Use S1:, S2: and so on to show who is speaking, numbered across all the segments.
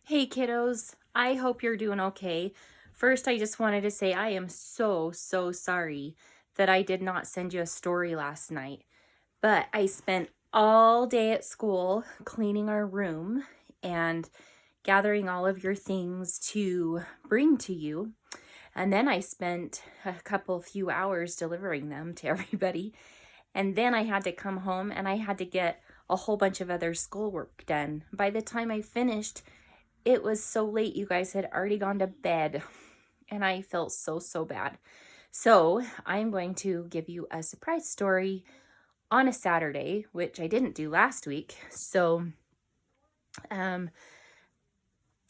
S1: Hey kiddos, I hope you're doing okay. First, I just wanted to say I am so sorry that I did not send you a story last night. But I spent all day at school cleaning our room and gathering all of your things to bring to you. And then I spent a few hours delivering them to everybody. And then I had to come home and I had to get a whole bunch of other schoolwork done. By the time I finished, it was so late, you guys had already gone to bed, and I felt so bad. So I'm going to give you a surprise story on a Saturday, which I didn't do last week. So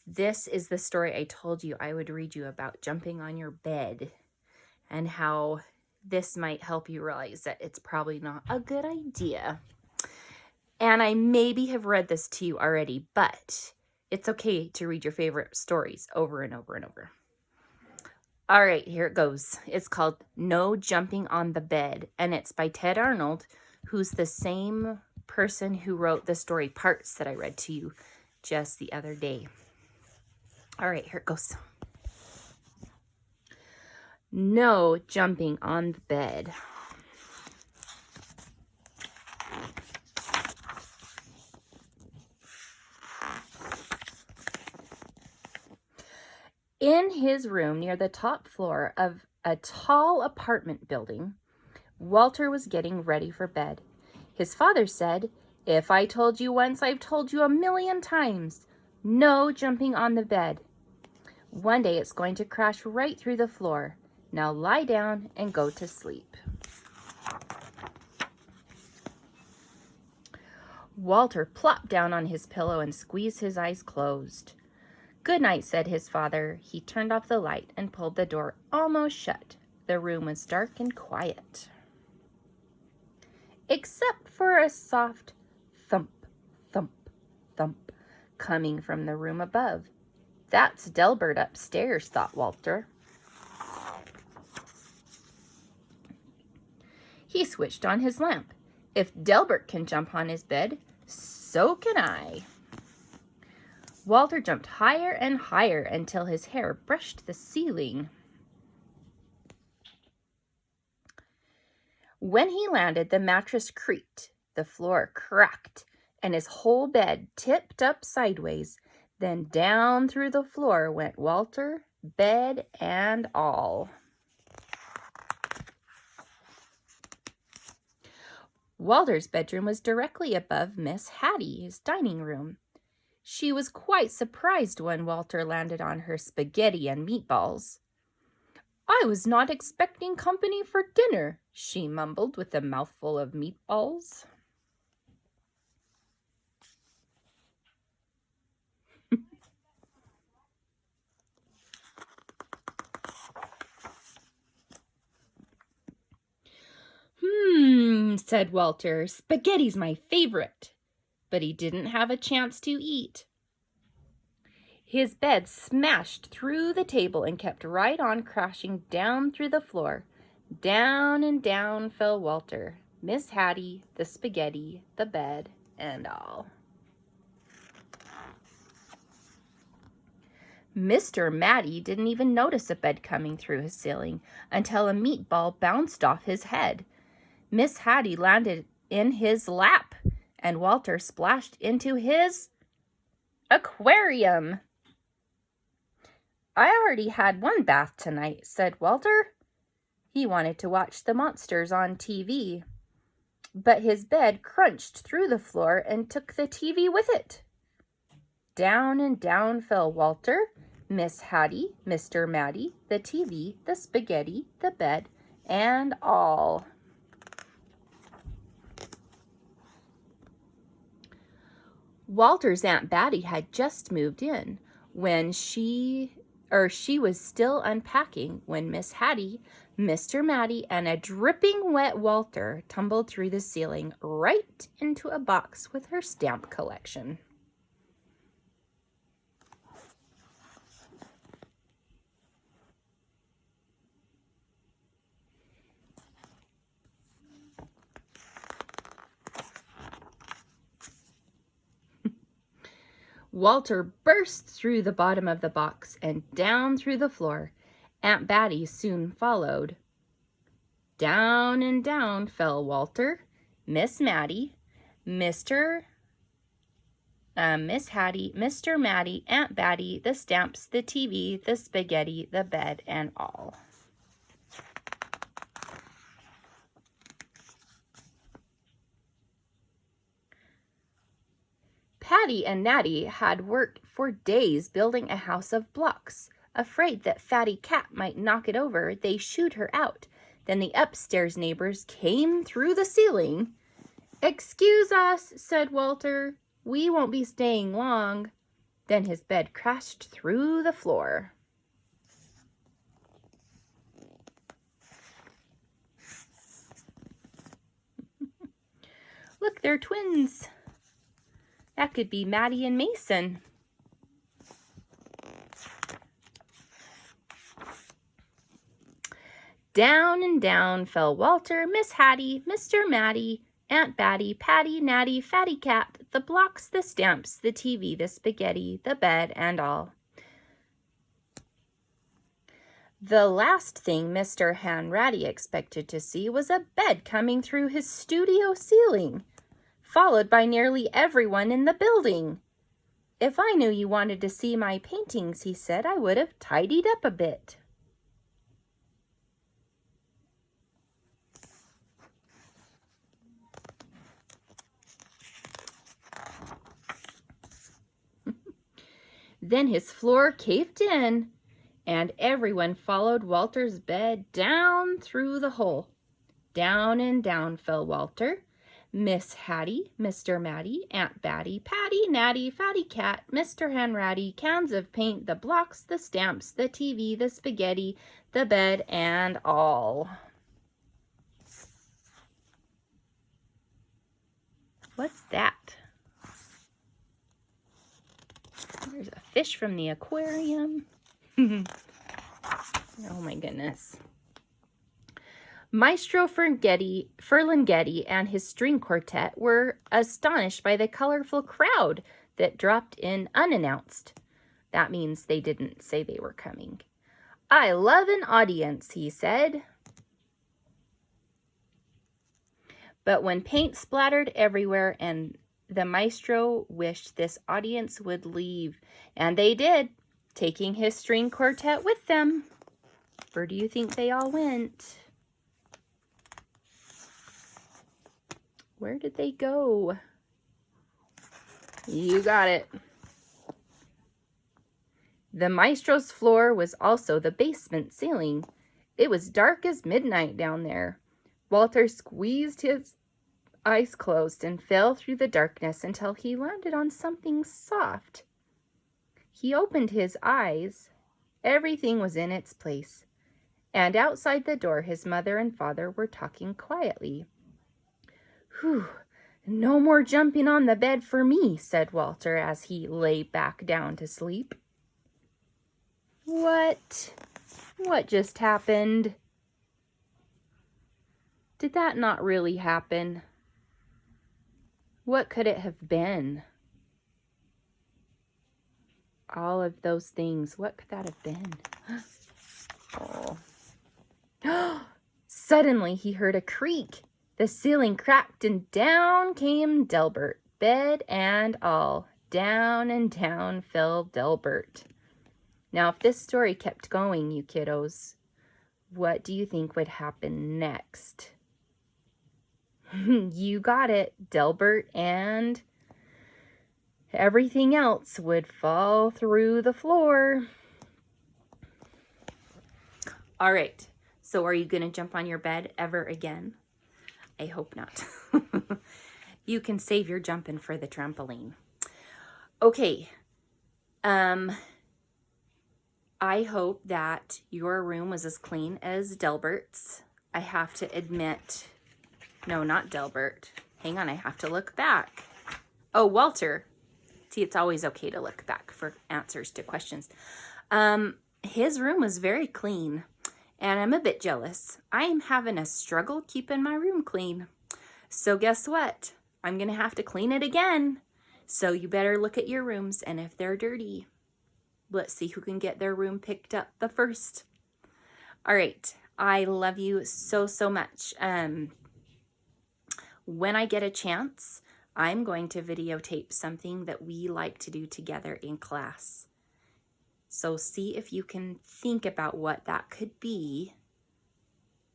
S1: this is the story I told you I would read you about jumping on your bed and how this might help you realize that it's probably not a good idea. And I maybe have read this to you already, but it's okay to read your favorite stories over and over and over. All right, here it goes. It's called No Jumping on the Bed, and it's by Ted Arnold, who's the same person who wrote the story Parts that I read to you just the other day. All right, here it goes. No jumping on the bed. In his room near the top floor of a tall apartment building, Walter was getting ready for bed. His father said, "If I told you once, I've told you 1,000,000 times. No jumping on the bed. One day it's going to crash right through the floor. Now lie down and go to sleep." Walter plopped down on his pillow and squeezed his eyes closed. "Good night," said his father. He turned off the light and pulled the door almost shut. The room was dark and quiet, except for a soft thump, thump, thump coming from the room above. "That's Delbert upstairs," thought Walter. He switched on his lamp. If Delbert can jump on his bed, so can I. Walter jumped higher and higher until his hair brushed the ceiling. When he landed, the mattress creaked, the floor cracked, and his whole bed tipped up sideways. Then down through the floor went Walter, bed and all. Walter's bedroom was directly above Miss Hattie's dining room. She was quite surprised when Walter landed on her spaghetti and meatballs. "I was not expecting company for dinner," she mumbled with a mouthful of meatballs. Said Walter. "Spaghetti's my favorite." But he didn't have a chance to eat. His bed smashed through the table and kept right on crashing down through the floor. Down and down fell Walter, Miss Hattie, the spaghetti, the bed, and all. Mr. Matty didn't even notice a bed coming through his ceiling until a meatball bounced off his head. Miss Hattie landed in his lap, and Walter splashed into his aquarium. "I already had one bath tonight," said Walter. He wanted to watch the monsters on TV, but his bed crunched through the floor and took the TV with it. Down and down fell Walter, Miss Hattie, Mr. Matty, the TV, the spaghetti, the bed, and all. Walter's Aunt Batty had just moved in when she was still unpacking when Miss Hattie, Mr. Matty, and a dripping wet Walter tumbled through the ceiling right into a box with her stamp collection. Walter burst through the bottom of the box and down through the floor. Aunt Batty soon followed. Down and down fell Walter, Miss Matty, Miss Hattie, Mr. Matty, Aunt Batty, the stamps, the TV, the spaghetti, the bed, and all. Patty and Natty had worked for days building a house of blocks. Afraid that Fatty Cat might knock it over, they shooed her out. Then the upstairs neighbors came through the ceiling. "Excuse us," said Walter. "We won't be staying long." Then his bed crashed through the floor. Look, they're twins. That could be Maddie and Mason. Down and down fell Walter, Miss Hattie, Mr. Matty, Aunt Batty, Patty, Natty, Fatty Cat, the blocks, the stamps, the TV, the spaghetti, the bed, and all. The last thing Mr. Hanratty expected to see was a bed coming through his studio ceiling, followed by nearly everyone in the building. "If I knew you wanted to see my paintings," he said, "I would have tidied up a bit." Then his floor caved in, and everyone followed Walter's bed down through the hole. Down and down fell Walter, Miss Hattie, Mr. Matty, Aunt Batty, Patty, Natty, Fatty Cat, Mr. Hanratty, cans of paint, the blocks, the stamps, the TV, the spaghetti, the bed, and all. What's that? There's a fish from the aquarium. Oh my goodness. Maestro Ferlinghetti and his string quartet were astonished by the colorful crowd that dropped in unannounced. That means they didn't say they were coming. "I love an audience," he said. But when paint splattered everywhere and the maestro wished this audience would leave, and they did, taking his string quartet with them. Where do you think they all went? Where did they go? You got it. The maestro's floor was also the basement ceiling. It was dark as midnight down there. Walter squeezed his eyes closed and fell through the darkness until he landed on something soft. He opened his eyes. Everything was in its place, and outside the door his mother and father were talking quietly. "Whew, no more jumping on the bed for me," said Walter as he lay back down to sleep. What just happened? Did that not really happen? What could it have been? All of those things, what could that have been? Oh. Suddenly he heard a creak. The ceiling cracked and down came Delbert, bed and all. Down and down fell Delbert. Now, if this story kept going, you kiddos, what do you think would happen next? You got it. Delbert and everything else would fall through the floor. All right. So are you going to jump on your bed ever again? I hope not. You can save your jumping for the trampoline. Okay. I hope that your room was as clean as Delbert's. I have to admit, no, not Delbert. Hang on, I have to look back. Oh, Walter. See, it's always okay to look back for answers to questions. His room was very clean, and I'm a bit jealous. I am having a struggle keeping my room clean. So guess what? I'm going to have to clean it again. So you better look at your rooms, and if they're dirty, let's see who can get their room picked up the first. All right. I love you so, so much. When I get a chance, I'm going to videotape something that we like to do together in class. So see if you can think about what that could be.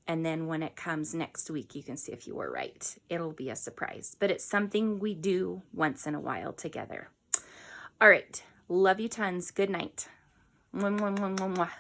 S1: And then when it comes next week, you can see if you were right. It'll be a surprise, but it's something we do once in a while together. All right. Love you tons. Good night. Mwah, mwah, mwah, mwah, mwah.